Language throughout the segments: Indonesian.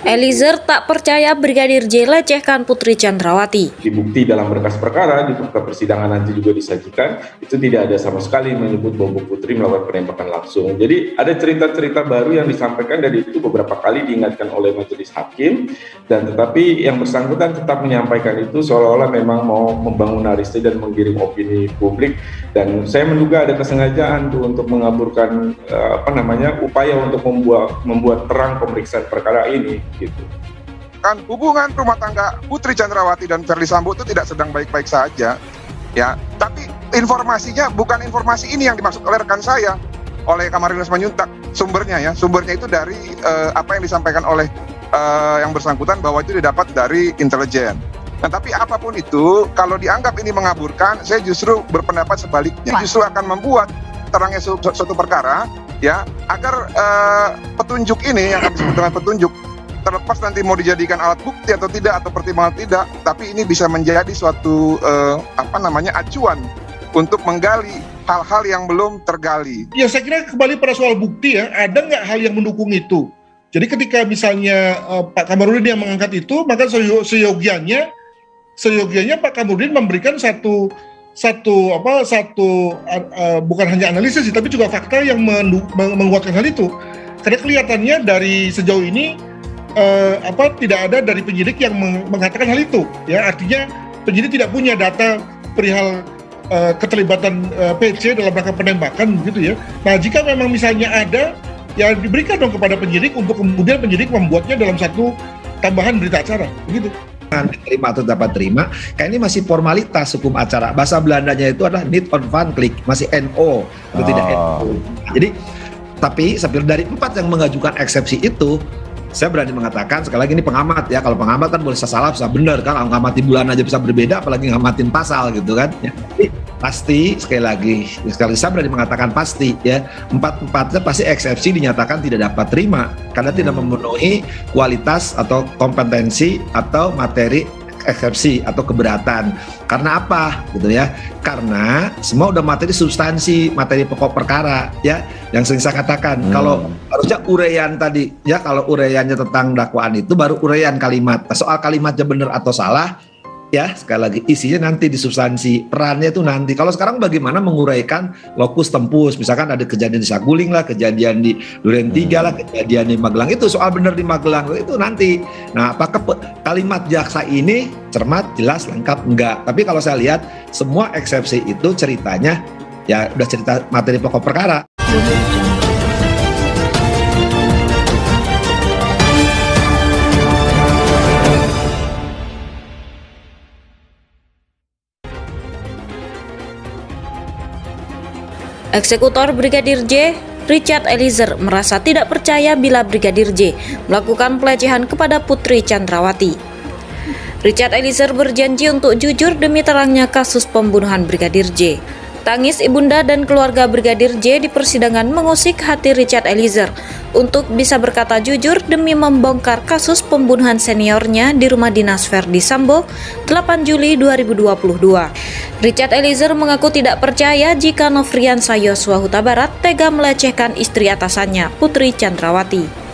Eliezer tak percaya Brigadir J lecehkan Putri Chandrawati. Dibukti dalam berkas perkara, di persidangan nanti juga disajikan, itu tidak ada sama sekali menyebut bahwa Putri melakukan penembakan langsung. Jadi ada cerita-cerita baru yang disampaikan dari itu beberapa kali diingatkan oleh majelis hakim, dan tetapi yang bersangkutan tetap menyampaikan itu seolah-olah memang mau membangun narasi dan menggiring opini publik, dan saya menduga ada kesengajaan tuh untuk mengaburkan upaya untuk membuat terang pemeriksaan perkara ini. Gitu. Kan hubungan rumah tangga Putri Chandrawati dan Verdi Sambo itu tidak sedang baik-baik saja, ya. Tapi informasinya bukan informasi ini yang dimaksud oleh rekan saya, oleh Kamarudin Simanjuntak. Sumbernya itu dari apa yang disampaikan oleh yang bersangkutan bahwa itu didapat dari intelijen. Nah, tapi apapun itu, kalau dianggap ini mengaburkan, saya justru berpendapat sebaliknya. Justru akan membuat terangnya suatu perkara, ya, agar petunjuk ini yang kami sebut dengan petunjuk, terlepas nanti mau dijadikan alat bukti atau tidak, atau pertimbangan tidak, tapi ini bisa menjadi suatu acuan untuk menggali hal-hal yang belum tergali. Ya, saya kira kembali pada soal bukti ya, ada nggak hal yang mendukung itu? Jadi ketika misalnya Pak Kamarudin yang mengangkat itu, maka seyogianya Pak Kamarudin memberikan satu bukan hanya analisis, tapi juga fakta yang menguatkan hal itu. Karena kelihatannya dari sejauh ini tidak ada dari penyidik yang mengatakan hal itu, ya. Artinya penyidik tidak punya data perihal keterlibatan PC dalam rangka penembakan, gitu ya. Nah, jika memang misalnya ada, ya diberikan dong kepada penyidik untuk kemudian penyidik membuatnya dalam satu tambahan berita acara, begitu. Diterima atau dapat terima, kayak ini masih formalitas hukum acara. Bahasa Belandanya itu adalah niet on van klik, masih NO atau tidak NO. Jadi, tapi dari 4 yang mengajukan eksepsi itu, saya berani mengatakan, sekali lagi ini pengamat ya, kalau pengamat kan boleh salah bisa benar kan, ngamati bulan aja bisa berbeda, apalagi ngamatin pasal gitu kan ya. Pasti sekali lagi saya berani mengatakan pasti ya, 4-4-nya pasti eksepsi dinyatakan tidak dapat terima karena tidak memenuhi kualitas atau kompetensi atau materi eksepsi atau keberatan. Karena apa gitu ya? Karena semua udah materi substansi, materi pokok perkara ya, yang sering saya katakan. Kalau harusnya uraian tadi ya, kalau uraiannya tentang dakwaan itu baru uraian kalimat. Soal kalimatnya benar atau salah ya, sekali lagi isinya nanti di substansi, perannya itu nanti. Kalau sekarang bagaimana menguraikan lokus tempus, misalkan ada kejadian di Saguling lah, kejadian di Duren 3 lah, kejadian di Magelang, itu soal benar di Magelang itu nanti. Nah, apakah kalimat jaksa ini cermat, jelas, lengkap? Enggak. Tapi kalau saya lihat semua eksepsi itu ceritanya ya udah cerita materi pokok perkara. Eksekutor Brigadir J, Richard Eliezer, merasa tidak percaya bila Brigadir J melakukan pelecehan kepada Putri Chandrawati. Richard Eliezer berjanji untuk jujur demi terangnya kasus pembunuhan Brigadir J. Tangis ibunda dan keluarga Brigadir J di persidangan mengusik hati Richard Eliezer untuk bisa berkata jujur demi membongkar kasus pembunuhan seniornya di rumah dinas Verdi Sambo 8 Juli 2022. Richard Eliezer mengaku tidak percaya jika Nofriansah Yosua Huta Barat tega melecehkan istri atasannya, Putri Chandrawati.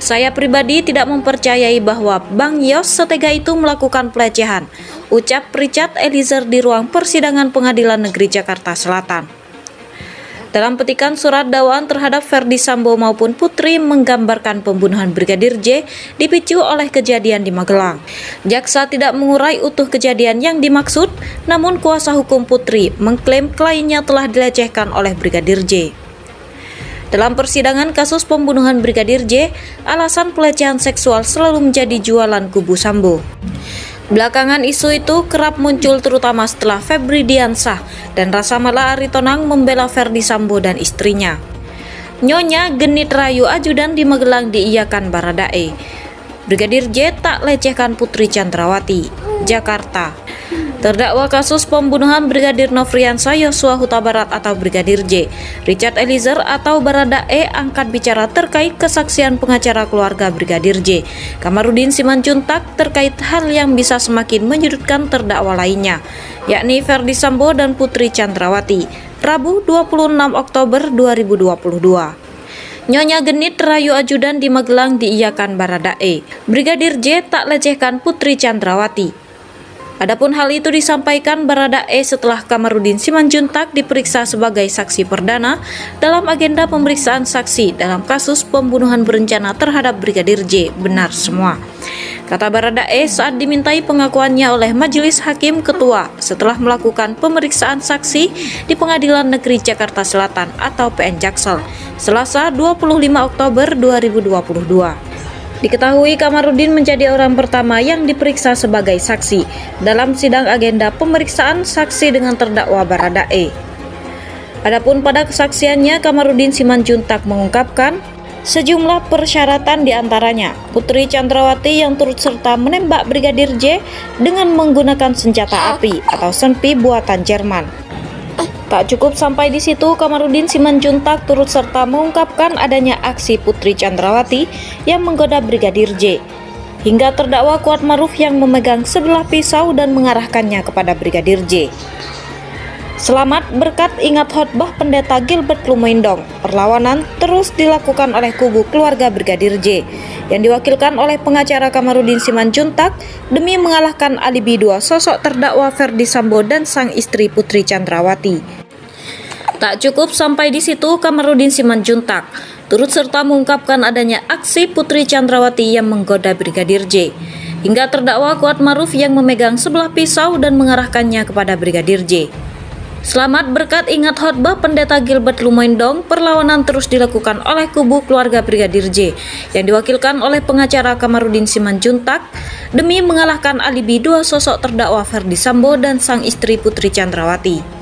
Saya pribadi tidak mempercayai bahwa Bang Yos setega itu melakukan pelecehan, ucap Richard Eliezer di ruang persidangan Pengadilan Negeri Jakarta Selatan. Dalam petikan surat dakwaan terhadap Verdi Sambo maupun Putri menggambarkan pembunuhan Brigadir J dipicu oleh kejadian di Magelang. Jaksa tidak mengurai utuh kejadian yang dimaksud, namun kuasa hukum Putri mengklaim kliennya telah dilecehkan oleh Brigadir J. Dalam persidangan kasus pembunuhan Brigadir J, alasan pelecehan seksual selalu menjadi jualan kubu Sambo. Belakangan isu itu kerap muncul terutama setelah Febri Diansah dan Rasa Mala Aritonang membela Verdi Sambo dan istrinya. Nyonya genit rayu ajudan di Magelang diiyakan Baradae. Brigadir J tak lecehkan Putri Chandrawati, Jakarta. Terdakwa kasus pembunuhan Brigadir Nofriansah Yosua Huta Barat atau Brigadir J, Richard Eliezer atau Baradae angkat bicara terkait kesaksian pengacara keluarga Brigadir J, Kamarudin Simanjuntak terkait hal yang bisa semakin menyudutkan terdakwa lainnya, yakni Verdi Sambo dan Putri Chandrawati, Rabu 26 Oktober 2022. Nyonya genit rayu ajudan di Magelang diiyakan Baradae. Brigadir J tak lecehkan Putri Chandrawati. Adapun hal itu disampaikan Baradae setelah Kamarudin Simanjuntak diperiksa sebagai saksi perdana dalam agenda pemeriksaan saksi dalam kasus pembunuhan berencana terhadap Brigadir J. Benar semua, kata Baradae saat dimintai pengakuannya oleh Majelis Hakim Ketua setelah melakukan pemeriksaan saksi di Pengadilan Negeri Jakarta Selatan atau PN Jaksel, Selasa 25 Oktober 2022. Diketahui Kamarudin menjadi orang pertama yang diperiksa sebagai saksi dalam sidang agenda pemeriksaan saksi dengan terdakwa Baradae. Adapun pada kesaksiannya, Kamarudin Simanjuntak mengungkapkan sejumlah persyaratan diantaranya Putri Chandrawati yang turut serta menembak Brigadir J dengan menggunakan senjata api atau senpi buatan Jerman. Tak cukup sampai di situ, Kamarudin Simanjuntak turut serta mengungkapkan adanya aksi Putri Chandrawati yang menggoda Brigadir J, hingga terdakwa Kuatmaruf yang memegang sebilah pisau dan mengarahkannya kepada Brigadir J. Selamat berkat ingat khotbah Pendeta Gilbert Lumendong, perlawanan terus dilakukan oleh kubu keluarga Brigadir J, yang diwakilkan oleh pengacara Kamarudin Simanjuntak demi mengalahkan alibi dua sosok terdakwa Ferdi Sambo dan sang istri Putri Chandrawati. Tak cukup sampai di situ, Kamarudin Simanjuntak turut serta mengungkapkan adanya aksi Putri Chandrawati yang menggoda Brigadir J, hingga terdakwa Kuatmaruf yang memegang sebelah pisau dan mengarahkannya kepada Brigadir J. Selamat berkat ingat khotbah Pendeta Gilbert Lumendong, perlawanan terus dilakukan oleh kubu keluarga Brigadir J, yang diwakilkan oleh pengacara Kamarudin Simanjuntak demi mengalahkan alibi dua sosok terdakwa Ferdi Sambo dan sang istri Putri Chandrawati.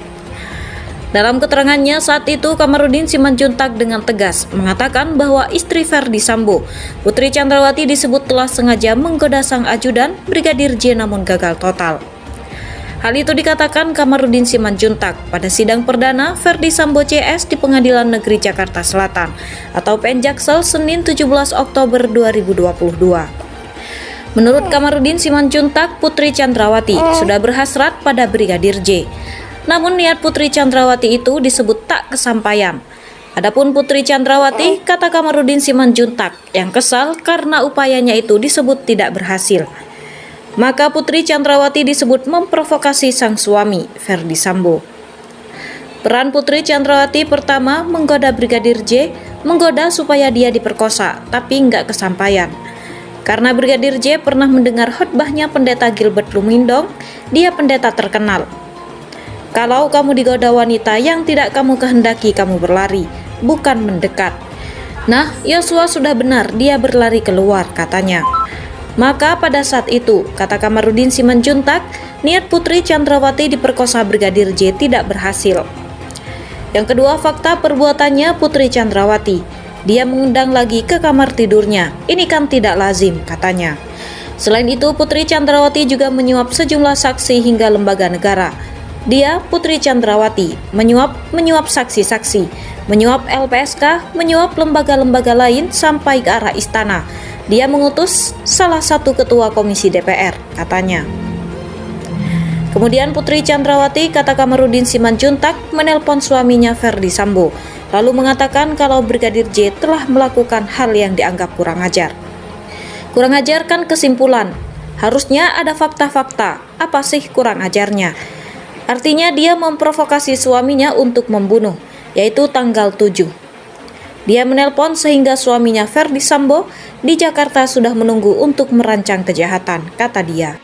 Dalam keterangannya saat itu, Kamarudin Simanjuntak dengan tegas mengatakan bahwa istri Ferdi Sambo, Putri Chandrawati, disebut telah sengaja menggoda sang ajudan Brigadir J namun gagal total. Hal itu dikatakan Kamarudin Simanjuntak pada sidang perdana Ferdi Sambo CS di Pengadilan Negeri Jakarta Selatan atau PN Jaksel Senin 17 Oktober 2022. Menurut Kamarudin Simanjuntak, Putri Chandrawati sudah berhasrat pada Brigadir J. Namun niat Putri Chandrawati itu disebut tak kesampaian. Adapun Putri Chandrawati, kata Kamarudin Simanjuntak, yang kesal karena upayanya itu disebut tidak berhasil. Maka Putri Chandrawati disebut memprovokasi sang suami, Ferdi Sambo. Peran Putri Chandrawati pertama menggoda Brigadir J, menggoda supaya dia diperkosa, tapi nggak kesampaian. Karena Brigadir J pernah mendengar khotbahnya Pendeta Gilbert Lumendong, dia pendeta terkenal. Kalau kamu digoda wanita yang tidak kamu kehendaki, kamu berlari, bukan mendekat. Nah, Yosua sudah benar, dia berlari keluar, katanya. Maka pada saat itu, kata Kamarudin Simanjuntak, niat Putri Chandrawati diperkosa Brigadir J tidak berhasil. Yang kedua, fakta perbuatannya Putri Chandrawati. Dia mengundang lagi ke kamar tidurnya. Ini kan tidak lazim, katanya. Selain itu, Putri Chandrawati juga menyuap sejumlah saksi hingga lembaga negara. Dia, Putri Chandrawati, menyuap saksi-saksi, menyuap LPSK, menyuap lembaga-lembaga lain sampai ke arah istana. Dia mengutus salah satu ketua komisi DPR, katanya. Kemudian Putri Chandrawati, kata Kamarudin Simanjuntak, menelpon suaminya Ferdi Sambo, lalu mengatakan kalau Brigadir J telah melakukan hal yang dianggap kurang ajar. Kurang ajar kan kesimpulan, harusnya ada fakta-fakta, apa sih kurang ajarnya? Artinya dia memprovokasi suaminya untuk membunuh, yaitu tanggal 7. Dia menelpon sehingga suaminya Ferdi Sambo di Jakarta sudah menunggu untuk merancang kejahatan, kata dia.